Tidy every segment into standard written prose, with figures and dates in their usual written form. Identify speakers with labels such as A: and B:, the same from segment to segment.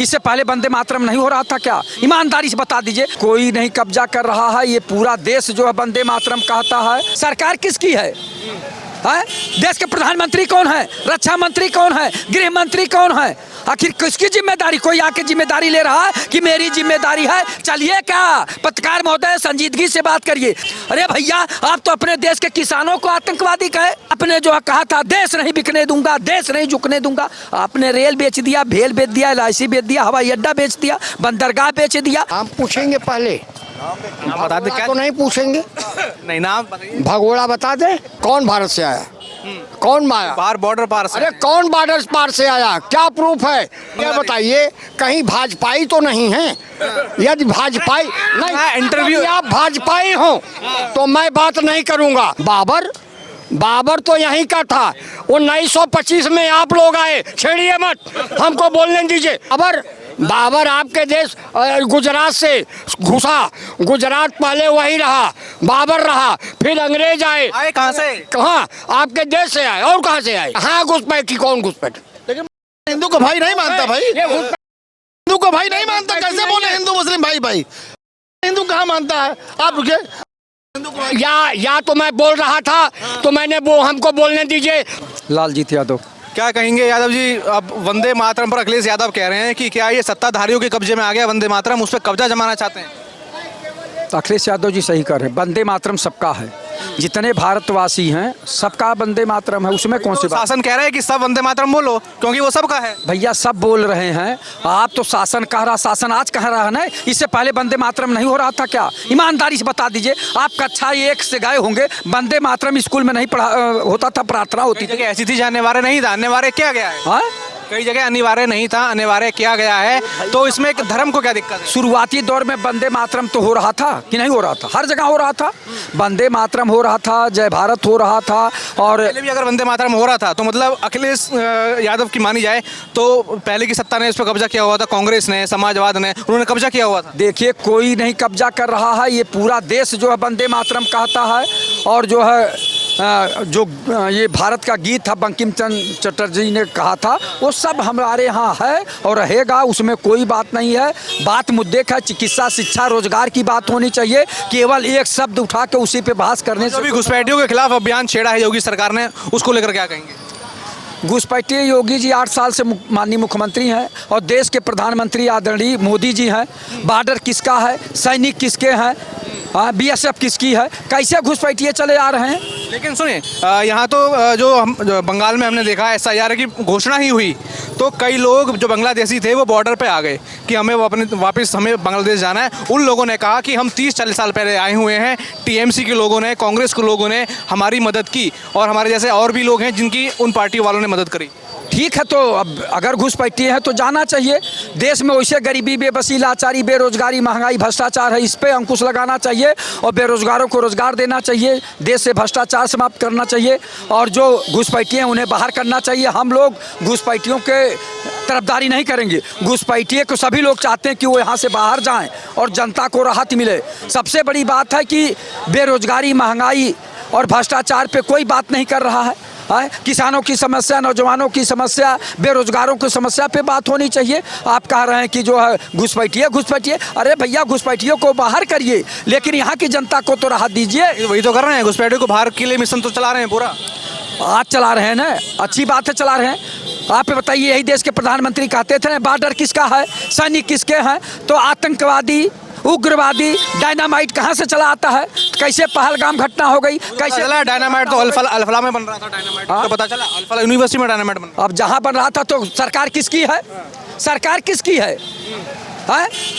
A: इससे पहले वंदे मातरम नहीं हो रहा था क्या? ईमानदारी से बता दीजिए। कोई नहीं कब्जा कर रहा है, ये पूरा देश जो है वंदे मातरम कहता है। सरकार किसकी है? देश के प्रधानमंत्री कौन है? रक्षा मंत्री कौन है? गृह मंत्री कौन है? आखिर किसकी जिम्मेदारी? कोई आके जिम्मेदारी ले रहा है कि मेरी जिम्मेदारी है? चलिए क्या पत्रकार महोदय, संजीदगी से बात करिए। अरे भैया, आप तो अपने देश के किसानों को आतंकवादी कहे। आपने जो कहा था देश नहीं बिकने दूंगा, देश नहीं झुकने दूंगा, आपने रेल बेच दिया, भेल बेच दिया, LIC बेच दिया, हवाई अड्डा बेच दिया, बंदरगाह बेच दिया।
B: आप पूछेंगे पहले,
C: बता दे क्या
B: तो नहीं पूछेंगे।
C: नहीं नाम बताइए।
B: भगोड़ा बता दे, कौन भारत से आया? कौन आया?
C: बाहर बॉर्डर पार से।
B: अरे कौन बॉर्डर पार से आया? क्या प्रूफ है? ये बताइए, कहीं भाजपाई तो नहीं है? यदि भाजपाई नहीं,
C: इंटरव्यू
B: आप भाजपाई हो तो मैं बात नहीं करूंगा। बाबर तो यहीं का था। 1925 में आप लोग आए, छेड़िए मत, हमको बोलने दीजिए। बाबर आपके देश गुजरात से घुसा, गुजरात पहले वही रहा, बाबर रहा, फिर अंग्रेज आए
C: कहाँ से?
B: कहाँ? आपके देश से आए। और कहाँ से आए? हाँ, घुसपैठी। कौन घुसपैठी?
D: लेकिन हिंदू को भाई नहीं मानता भाई, हिंदू को भाई नहीं मानता। कैसे बोले हिंदू मुस्लिम भाई भाई? हिंदू कहाँ मानता है? आप रुके।
B: या तो मैं बोल रहा था तो मैंने वो, हमको बोलने दीजिए।
A: लालजीत यादव।
C: क्या कहेंगे यादव जी? अब वंदे मातरम पर अखिलेश यादव कह रहे हैं कि क्या ये सत्ताधारियों के कब्जे में आ गया वंदे मातरम, उस पर कब्जा जमाना चाहते हैं?
A: अखिलेश यादव जी सही कर रहे हैं। वंदे मातरम सबका है, जितने भारतवासी हैं सबका वंदे मातरम है, उसमें कौन सी बात?
C: शासन कह रहा है कि सब वंदे मातरम बोलो क्योंकि वो सबका है।
A: भैया सब बोल रहे हैं, आप तो शासन कह रहा, शासन आज कह रहा है ना। इससे पहले वंदे मातरम नहीं हो रहा था क्या? ईमानदारी से बता दीजिए। आप कक्षा 1 से गए होंगे, वंदे मातरम स्कूल में नहीं पढ़ा होता था, प्रार्थना होती थी।
C: ऐसी थी अनिवार्य नहीं था, अनिवार्य किया गया है।
A: हाँ,
C: कई जगह अनिवार्य नहीं था, अनिवार्य किया गया है। तो इसमें एक धर्म को क्या दिक्कत है?
A: शुरुआती दौर में वंदे मातरम तो हो रहा था कि नहीं हो रहा था? हर जगह हो रहा था, वंदे मातरम हो रहा था, जय भारत हो रहा था। और
C: पहले भी अगर वंदे मातरम हो रहा था तो मतलब अखिलेश यादव की मानी जाए तो पहले की सत्ता ने इस पर कब्जा किया हुआ था, कांग्रेस ने, समाजवाद ने, उन्होंने कब्जा किया हुआ था।
A: देखिए, कोई नहीं कब्जा कर रहा है, ये पूरा देश जो है वंदे मातरम कहता है। और जो है जो ये भारत का गीत था, बंकिम चंद्र चटर्जी ने कहा था, वो सब हमारे यहाँ है और रहेगा, उसमें कोई बात नहीं है। बात मुद्दे का चिकित्सा, शिक्षा, रोजगार की बात होनी चाहिए। केवल एक शब्द उठा के उसी पे बहस करने से।
C: अभी घुसपैठियों के खिलाफ अभियान छेड़ा है योगी सरकार ने, उसको लेकर क्या कहेंगे?
A: घुसपैठिए योगी जी 8 साल से माननीय मुख्यमंत्री हैं और देश के प्रधानमंत्री आदरणीय मोदी जी हैं। बॉर्डर किसका है? सैनिक किसके हैं? BSF किसकी है? कैसे घुसपैठिए चले आ रहे हैं?
C: लेकिन सुनिए, यहाँ तो जो बंगाल में हमने देखा SIR की घोषणा ही हुई तो कई लोग जो बांग्लादेशी थे वो बॉर्डर पे आ गए कि हमें वापस हमें बांग्लादेश जाना है। उन लोगों ने कहा कि हम 30-40 साल पहले आए हुए हैं, TMC के लोगों ने, कांग्रेस के लोगों ने हमारी मदद की और हमारे जैसे और भी लोग हैं जिनकी उन पार्टी वालों ने मदद करी।
A: ठीक है, तो अब अगर घुसपैठिए हैं तो जाना चाहिए। देश में वैसे गरीबी, बेबसी, लाचारी, बेरोजगारी, महंगाई, भ्रष्टाचार है, इस पे अंकुश लगाना चाहिए और बेरोजगारों को रोजगार देना चाहिए। देश से भ्रष्टाचार समाप्त करना चाहिए और जो घुसपैठिए हैं उन्हें बाहर करना चाहिए। हम लोग घुसपैठियों के तरफदारी नहीं करेंगे। घुसपैठिए को सभी लोग चाहते हैं कि वो यहाँ से बाहर जाएं और जनता को राहत मिले। सबसे बड़ी बात है कि बेरोजगारी, महंगाई और भ्रष्टाचार पे कोई बात नहीं कर रहा है। किसानों की समस्या, नौजवानों की समस्या, बेरोजगारों की समस्या पे बात होनी चाहिए। आप कह रहे हैं कि जो है घुसपैठिए। अरे भैया, घुसपैठियों को बाहर करिए, लेकिन यहाँ की जनता को तो राहत दीजिए।
C: वही तो कर रहे हैं, घुसपैठियों को बाहर के लिए मिशन तो चला रहे हैं पूरा।
A: आज चला रहे हैं ना, अच्छी बात है, चला रहे हैं। आप बताइए, यही देश के प्रधानमंत्री कहते थे ना, बॉर्डर किसका है, सैनिक किसके हैं? तो आतंकवादी, उग्रवादी, डायनामाइट कहाँ से चला आता है? कैसे पहलगाम घटना हो गई? कैसे
C: चला डायनामाइट? तो अल्फला में बन रहा था डायनामाइट, तो पता चला अल्फला यूनिवर्सिटी में डायनामाइट बन रहा।
A: अब जहाँ बन रहा था तो सरकार किसकी है? सरकार किसकी है?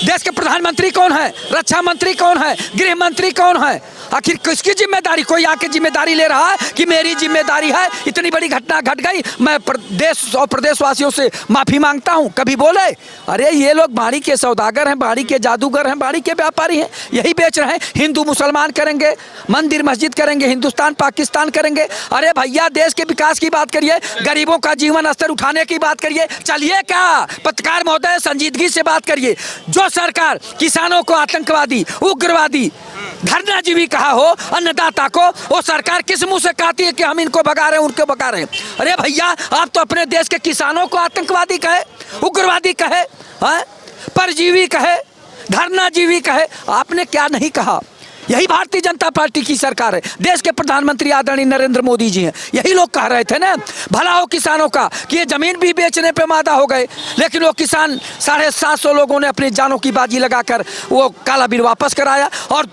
A: देश के प्रधानमंत्री कौन है? रक्षा मंत्री कौन है? गृह मंत्री कौन है? आखिर किसकी जिम्मेदारी? कोई आके जिम्मेदारी ले रहा है कि मेरी जिम्मेदारी है, इतनी बड़ी घटना घट गई, मैं देश और प्रदेशवासियों से माफ़ी मांगता हूं। कभी बोले? अरे ये लोग बाड़ी के सौदागर हैं, बाड़ी के जादूगर हैं, बाड़ी के व्यापारी हैं, यही बेच रहे हैं। हिंदू मुसलमान करेंगे, मंदिर मस्जिद करेंगे, हिंदुस्तान पाकिस्तान करेंगे। अरे भैया, देश के विकास की बात करिए, गरीबों का जीवन स्तर उठाने की बात करिए। चलिए क्या पत्रकार महोदय, संजीदगी से बात करिए। जो सरकार किसानों को आतंकवादी, उग्रवादी, धरनाजीवी कहा हो, अन्नदाता को, वो सरकार किस मुंह से कहती है कि हम इनको भगा रहे हैं, उनको भगा रहे हैं? अरे भैया, आप तो अपने देश के किसानों को आतंकवादी कहे, उग्रवादी कहे। हैं? परजीवी कहे, धरनाजीवी कहे, आपने क्या नहीं कहा। यही भारतीय जनता पार्टी की सरकार है, देश के प्रधानमंत्री आदरणीय नरेंद्र मोदी जी हैं। यही लोग कह रहे थे ना, भला हो किसानों का, कि ये जमीन भी बेचने पे मादा हो गए, लेकिन वो किसान 750 लोगों ने अपनी जानों की बाजी लगाकर वो काला बिल वापस कराया। और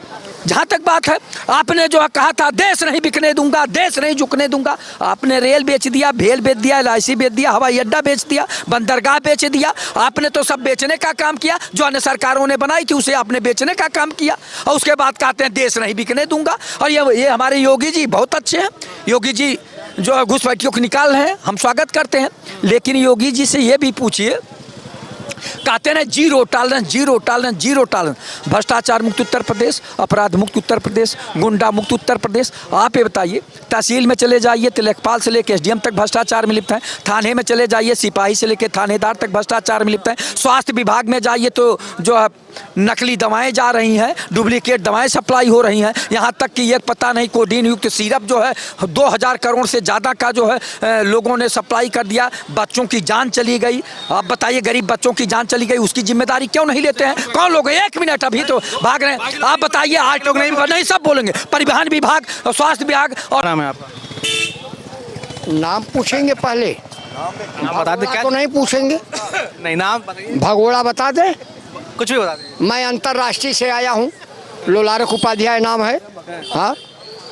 A: जहाँ तक बात है, आपने जो कहा था देश नहीं बिकने दूंगा, देश नहीं झुकने दूंगा, आपने रेल बेच दिया, भेल बेच दिया, LIC बेच दिया, हवाई अड्डा बेच दिया, बंदरगाह बेच दिया। आपने तो सब बेचने का काम किया, जो अन्य सरकारों ने बनाई थी उसे आपने बेचने का काम किया, और उसके बाद कहते हैं देश नहीं बिकने दूंगा। और ये हमारे योगी जी बहुत अच्छे हैं। योगी जी जो घुसपैठियों को निकाल रहे हैं, हम स्वागत करते हैं। लेकिन योगी जी से ये भी पूछिए, कहते हैं zero tolerance, zero tolerance, zero tolerance. भ्रष्टाचार मुक्त उत्तर प्रदेश, अपराध मुक्त उत्तर प्रदेश, गुंडा मुक्त उत्तर प्रदेश। आप ये बताइए, तहसील में चले जाइए तो लेखपाल से लेकर SDM तक भ्रष्टाचार में लिप्त है। थाने में चले जाइए, सिपाही से लेकर थानेदार तक भ्रष्टाचार में लिप्त है। स्वास्थ्य विभाग में जाइए तो जो है नकली दवाएं जा रही हैं, डुप्लीकेट दवाएं सप्लाई हो रही हैं। यहाँ तक कि ये पता नहीं कोडीन युक्त सिरप जो है 2000 करोड़ से ज़्यादा का जो है लोगों ने सप्लाई कर दिया। बच्चों की जान चली गई। आप बताइए, गरीब बच्चों की जान चली गई, उसकी जिम्मेदारी क्यों नहीं लेते हैं? कौन लोग? 1 मिनट, अभी तो भाग रहे हैं। आप बताइए, 8 लोग नहीं सब बोलेंगे। परिवहन विभाग, स्वास्थ्य विभाग। और
C: नाम है आपका?
B: नाम पूछेंगे पहले,
C: नाम बता दे। क्या
B: तो नहीं पूछेंगे?
C: नहीं, नाम बताइए,
B: भगोड़ा बता दें?
C: कुछ भी बता दीजिए।
B: मैं अंतर्राष्ट्रीय से आया हूँ, लोलारक उपाध्याय नाम है। हाँ,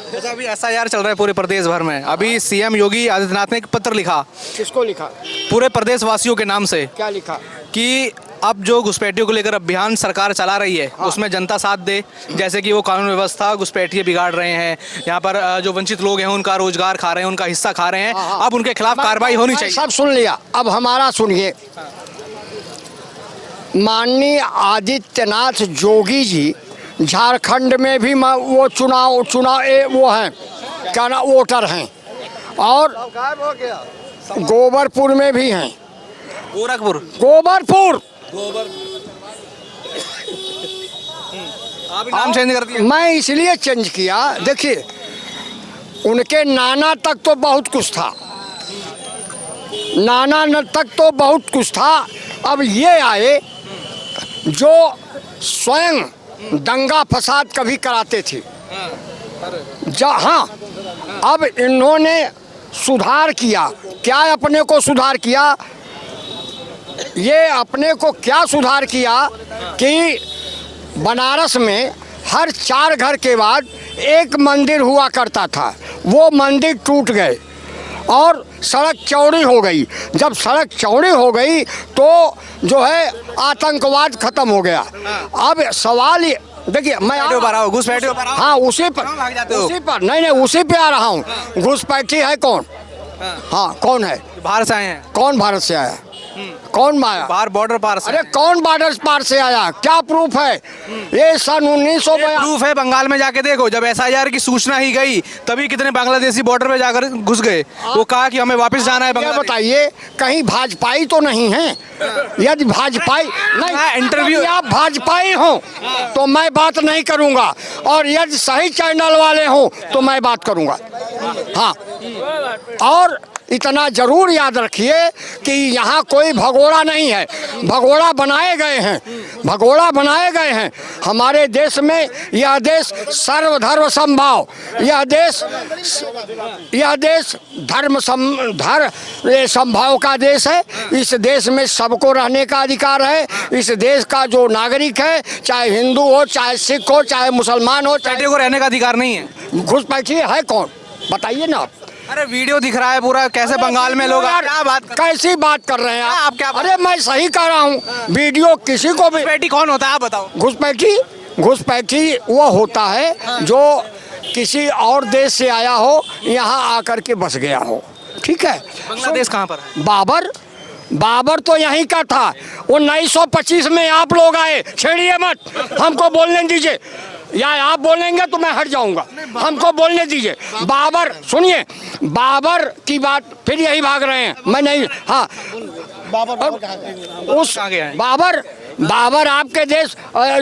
C: अच्छा, अभी SIR चल रहा है पूरे प्रदेश भर में। अभी CM योगी आदित्यनाथ ने एक पत्र लिखा
B: किसको लिखा?
C: पूरे प्रदेश वासियों के नाम से,
B: क्या लिखा?
C: कि अब जो घुसपैठियों को लेकर अभियान सरकार चला रही है, उसमें जनता साथ दे। जैसे कि वो कानून व्यवस्था घुसपैठिए बिगाड़ रहे हैं, यहाँ पर जो वंचित लोग हैं उनका रोजगार खा रहे हैं, उनका हिस्सा खा रहे हैं। अब उनके खिलाफ कार्रवाई होनी चाहिए।
B: सब सुन लिया, अब हमारा सुनिए। माननीय आदित्यनाथ जोगी जी झारखंड में भी वो चुनाव वो हैं, क्या ना, वोटर हैं, और गोबरपुर में भी हैं। गोबरपुर
C: आप नाम चेंज कर दिया।
B: मैं इसलिए चेंज किया, देखिए उनके नाना तक तो बहुत कुछ था, नाना तक तो बहुत कुछ था। अब ये आए जो स्वयं दंगा फसाद कभी कराते थे। हाँ, अब इन्होंने सुधार किया। क्या अपने को सुधार किया? ये अपने को क्या सुधार किया कि बनारस में हर 4 घर के बाद एक मंदिर हुआ करता था, वो मंदिर टूट गए और सड़क चौड़ी हो गई। जब सड़क चौड़ी हो गई तो जो है आतंकवाद खत्म हो गया। अब सवाल ये देखिए, मैं
C: घुसपैठियों पर,
B: हाँ उसी पर नहीं उसी पे आ रहा हूँ। घुसपैठी है कौन? हाँ, कौन है?
C: बाहर से आए हैं।
B: कौन भारत से आया? कौन आया?
C: बाहर बॉर्डर पार से।
B: अरे कौन बॉर्डर पार से आया? क्या प्रूफ है? ये सन 1952
C: प्रूफ है, बंगाल में जाके देखो। जब SIR की सूचना ही गई तभी कितने बांग्लादेशी बॉर्डर पे जाकर घुस गए। वो कहा कि हमें वापस जाना है बांग्लादेश।
B: बताइए, कहीं भाजपाई तो नहीं है? यदि भाजपाई नहीं,
C: इंटरव्यू
B: आप भाजपाई हो तो मैं बात नहीं करूंगा, और यदि सही चैनल वाले हो तो मैं बात करूंगा। हाँ, और इतना जरूर याद रखिए कि यहाँ कोई भगोड़ा नहीं है। भगोड़ा बनाए गए हैं, भगोड़ा बनाए गए हैं। हमारे देश में यह देश सर्वधर्म समभाव, यह देश धर्म समभाव का देश है। इस देश में सबको रहने का अधिकार है। इस देश का जो नागरिक है, चाहे हिंदू हो, चाहे सिख हो, चाहे मुसलमान हो, चाहे
C: को रहने का अधिकार नहीं है।
B: घुसपैठी है कौन? बताइए ना।
C: अरे वीडियो दिख रहा है पूरा, कैसे बंगाल में लोग क्या बात
B: कैसी बात कर रहे हैं
C: आप? क्या?
B: अरे मैं सही कह रहा हूँ। वीडियो किसी को भी।
C: घुसपैठी कौन होता है आप बताओ?
B: घुसपैठी वो होता है जो किसी और देश से आया हो, यहाँ आकर के बस गया हो। ठीक है।
C: बांग्लादेश कहाँ पर है?
B: बाबर तो यहीं का था। 1925 में आप लोग आए, छेड़िए मत, हमको बोलने दीजिए। या आप बोलेंगे तो मैं हट जाऊंगा, हमको बोलने दीजिए। बाबर, सुनिए, बाबर की बात फिर यही भाग रहे हैं। मैं नहीं, हाँ, बाबर बाबर आपके देश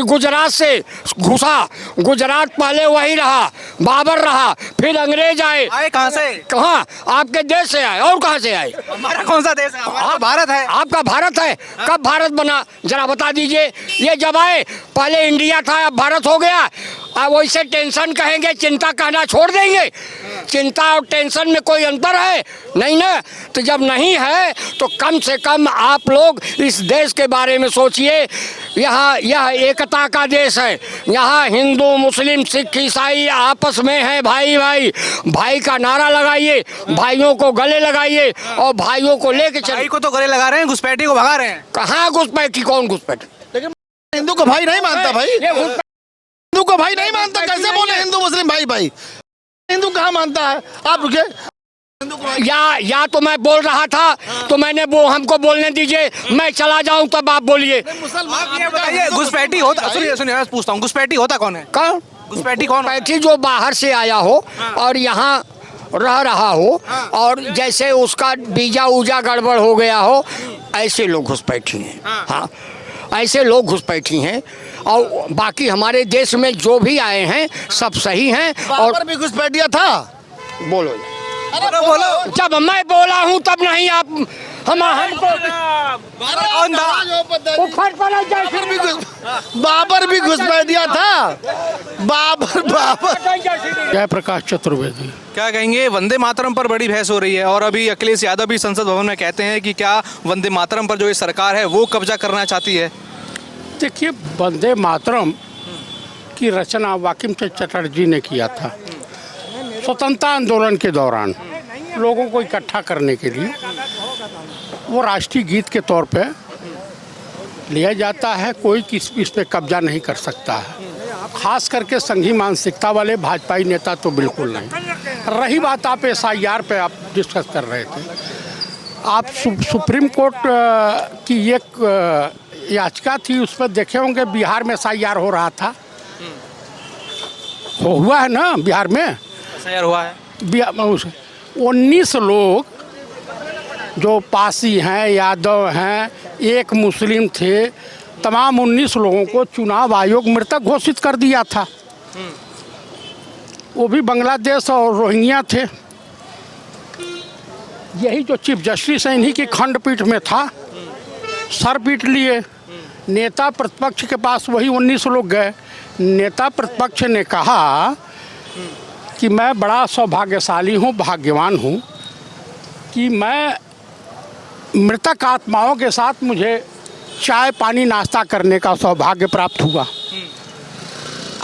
B: गुजरात से घुसा, गुजरात पहले वही रहा, बाबर रहा, फिर अंग्रेज आए
C: कहाँ से?
B: कहाँ? आपके देश से आए, और कहाँ से आए?
C: हमारा कौन सा देश है? हमारा तो भारत है।
B: आपका भारत है। कब भारत बना जरा बता दीजिए। ये जब आए पहले इंडिया था, अब भारत हो गया। अब वैसे टेंशन कहेंगे, चिंता कहना छोड़ देंगे। चिंता और टेंशन में कोई अंतर है नहीं ना। तो जब नहीं है तो कम से कम आप लोग इस देश के बारे में सोचिए। यह एकता का देश है। यहाँ हिंदू मुस्लिम सिख ईसाई आपस में है, भाई भाई भाई का नारा लगाइए, भाइयों को गले लगाइए और भाइयों को लेके
C: भाई
B: चलिए।
C: को तो गले लगा रहे हैं, घुसपैठी को भगा रहे हैं।
B: कहाँ घुसपैठी? कौन घुसपैठी?
D: लेकिन हिंदू को भाई नहीं मानता भाई, हिंदू को भाई नहीं मानता। कैसे बोले हिंदू मुस्लिम भाई भाई? हिंदू कहाँ मानता है? आप रुके। हिंदू को भाई
B: या तो मैं बोल रहा था तो मैंने वो हमको बोलने दीजिए, मैं चला जाऊं तब आप बोलिए।
C: आप ये बताइए, घुसपैठी होता, सुनिए सुनिए मैं पूछता हूँ, घुसपैठी होता कौन है?
B: कौन?
C: घुसपैठी कौन?
B: घुसपैठी जो बाहर से आया हो और यहाँ रह रहा हो और जैसे उसका वीजा उजा गड़बड़ हो गया हो, ऐसे लोग घुसपैठी हैं। हाँ, ऐसे लोग घुसपैठी हैं। और बाकी हमारे देश में जो भी आए हैं सब सही हैं। और
D: बाबर भी घुसपैठिया था।
B: बोलो,
C: बोलो बोलो।
B: जब मैं बोला हूँ तब नहीं आप हमको
C: कौन था?
B: उखड़ पड़ा
D: बाबर भी घुसपैठिया था। बाबर
E: जयप्रकाश चतुर्वेदी।
C: क्या कहेंगे, वंदे मातरम पर बड़ी बहस हो रही है और अभी अखिलेश यादव भी संसद भवन में कहते हैं कि क्या वंदे मातरम पर जो ये सरकार है वो कब्जा करना चाहती है।
E: देखिए, वंदे मातरम की रचना बंकिम चंद्र चटर्जी ने किया था स्वतंत्रता आंदोलन के दौरान, लोगों को इकट्ठा करने के लिए। वो राष्ट्रीय गीत के तौर पे लिया जाता है। कोई इस पे कब्जा नहीं कर सकता है, खास करके संघी मानसिकता वाले भाजपाई नेता तो बिल्कुल नहीं। रही बात आप SIR पे आप डिस्कस कर रहे थे, आप सुप्रीम कोर्ट की एक याचिका थी, उस पर देखे होंगे बिहार में SIR हो रहा था। हुआ है ना बिहार में?
C: SIR हुआ है।
E: 19 लोग जो पासी हैं, यादव हैं, एक मुस्लिम थे, तमाम 19 लोगों को चुनाव आयोग मृतक घोषित कर दिया था। वो भी बांग्लादेश और रोहिंग्या थे। यही जो चीफ जस्टिस है इन्हीं की खंडपीठ में था, सर पीट लिए। नेता प्रतिपक्ष के पास वही 19 लोग गए। नेता प्रतिपक्ष ने कहा कि मैं बड़ा सौभाग्यशाली हूँ, भाग्यवान हूँ कि मैं मृतक आत्माओं के साथ मुझे चाय पानी नाश्ता करने का सौभाग्य प्राप्त हुआ।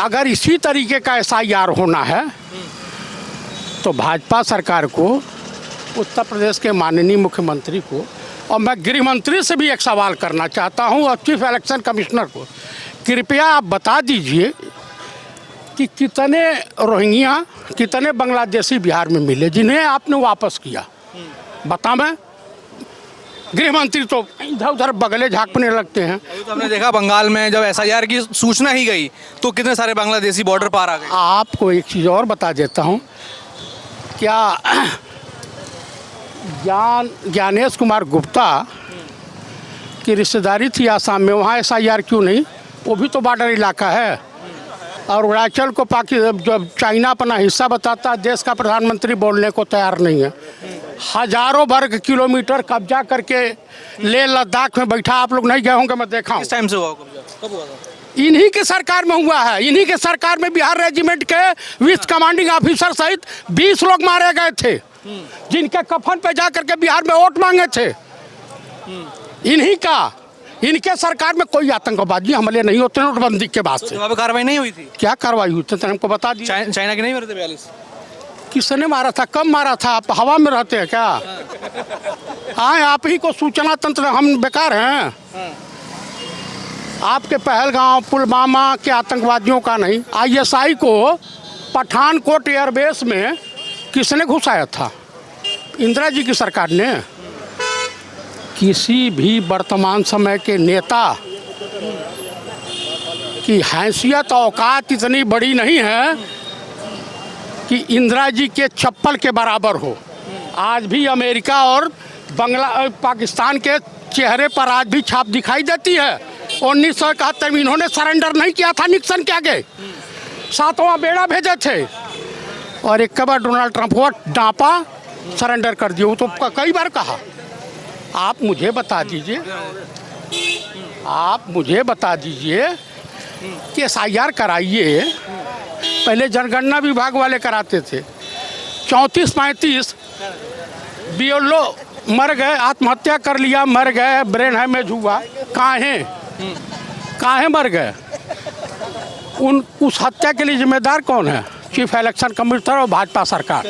E: अगर इसी तरीके का SIR होना है तो भाजपा सरकार को, उत्तर प्रदेश के माननीय मुख्यमंत्री को, और मैं गृह मंत्री से भी एक सवाल करना चाहता हूं और चीफ इलेक्शन कमिश्नर को, कृपया आप बता दीजिए कि कितने रोहिंग्या, कितने बांग्लादेशी बिहार में मिले जिन्हें आपने वापस किया। बता, मैं गृह मंत्री तो इधर उधर बगले झांकने लगते हैं।
C: तो हमने देखा बंगाल में जब SIR की सूचना ही गई तो कितने सारे बांग्लादेशी बॉर्डर पार आ गए।
E: आपको एक चीज़ और बता देता हूँ, क्या ज्ञानेश कुमार गुप्ता की रिश्तेदारी थी आसाम में, वहाँ SIR क्यों नहीं? वो भी तो बॉर्डर इलाका है। और अरुणाचल को जब चाइना अपना हिस्सा बताता, देश का प्रधानमंत्री बोलने को तैयार नहीं है। हजारों वर्ग किलोमीटर कब्जा करके ले लद्दाख में बैठा, आप लोग नहीं गए होंगे, मैं देखा हूँ।
C: किस टाइम से हुआ कब्जा? कब हुआ था?
E: इन्हीं के सरकार में हुआ है। इन्हीं के सरकार में बिहार रेजिमेंट के विश्व कमांडिंग ऑफिसर सहित 20 लोग मारे गए थे, जिनके कफन पे जा करके बिहार में वोट मांगे थे। इन्हीं का, इनके सरकार में कोई आतंकवादी हमले नहीं होते नोटबंदी के बाद से।
C: वहाँ पे कार्रवाई नहीं हुई थी?
E: क्या कार्रवाई हुई थी हमको बता दिया।
C: चाइना के नहीं मरे थे 42?
E: किसने मारा था? कब मारा था? आप हवा में रहते हैं क्या? हाँ, आप ही को सूचना तंत्र, हम बेकार हैं? आपके पहलगांव पुलवामा के आतंकवादियों का नहीं, ISI को पठानकोट एयरबेस में किसने घुसाया था? इंदिरा जी की सरकार ने। किसी भी वर्तमान समय के नेता की हैसियत औकात इतनी बड़ी नहीं है कि इंदिरा जी के चप्पल के बराबर हो। आज भी अमेरिका और पाकिस्तान के चेहरे पर आज भी छाप दिखाई देती है 1971 में इन्होंने सरेंडर नहीं किया था निक्सन के आगे, 7वां बेड़ा भेजे थे और एक बार डोनाल्ड ट्रंप को डांपा, सरेंडर कर दिया। वो तो कई बार कहा। आप मुझे बता दीजिए, कि SIR कराइए। पहले जनगणना विभाग वाले कराते थे। 34-35 BLO मर गए, आत्महत्या कर लिया, मर गए, ब्रेन हैमेज हुआ। काहे मर गए? उस हत्या के लिए जिम्मेदार कौन है? चीफ इलेक्शन कमिश्नर और भाजपा सरकार।